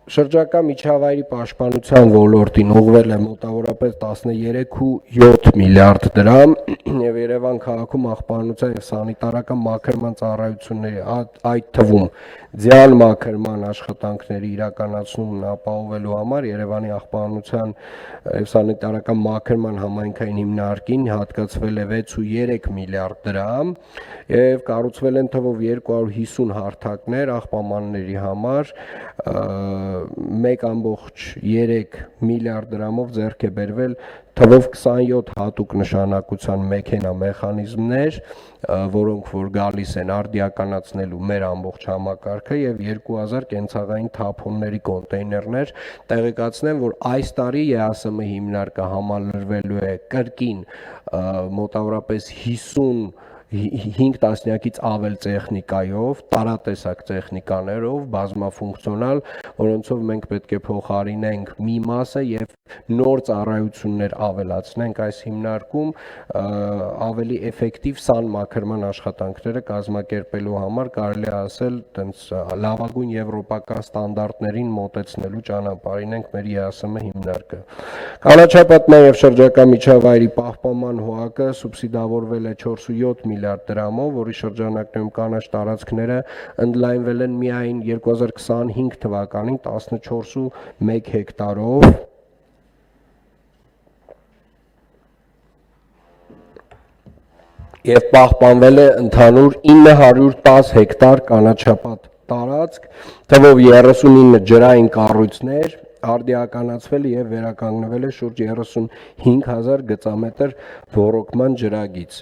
Շրջակա միջավայրի պաշտպանության ոլորտին ուղղվել է մոտավորապես 13.7 միլիարդ դրամ եւ Երևան քաղաքում աղբանության եւ սանիտարական մաքրման ծառայությունների, այդ թվում ձյան մաքրման աշխատանքների իրականացումն ապահովելու համար Երևանի աղբանության եւ սանիտարական մաքրման համայնքային հիմնարկին հատկացվել է 6.3 միլիարդ դրամ եւ կառուցվել են թվով 250 հարթակներ աղբամանների համար 1.3 միլիարդ դրամով ձեռք է բերվել թվով 27 հատուկ նշանակության մեքենա մեխանիզմներ, որոնք որ գալիս են արդիականացնելու մեր ամբողջ համակարգը եւ 2000 կենցաղային թափոնների կոնտեյներներ, տեղեկացնեմ, որ այս տարի ԵԱՍՄ հիմնարկը համալրվելու է կրկին մոտավորապես 5 տասնյակից ավել տեխնիկայով, տարատեսակ տեխնիկաներով, բազմաֆունկցիոնալ, որոնցով մենք պետք է փոխարինենք մի մասը եւ նոր ծառայություններ ավելացնենք այս հիմնարկում, ավելի էֆեկտիվ սանմաքրման աշխատանքները կազմակերպելու համար կարելի է ասել, տենց լավագույն եվրոպական ստանդարտներին մոտեցնելու ճանապարհին ենք մեր ԵԱՍՄ հիմնարկը։ Կանաչապատման եւ շրջակա միջավայրի պահպանման հողակը սուբսիդավորվել է 4.7 միլիարդ դրամով, որի շրջանակներում կանաչ տարածքները ընդլայնվել են միայն 2025 թվականին 14.1 հեկտարով եւ պահպանվել է ընդհանուր 910 հեկտար կանաչապատ տարածք, թվով 39 ջրային կառույցներ արդիականացվել եւ վերականգնվել է շուրջ 35,000 գծամետր ոռոգման ջրագիծ։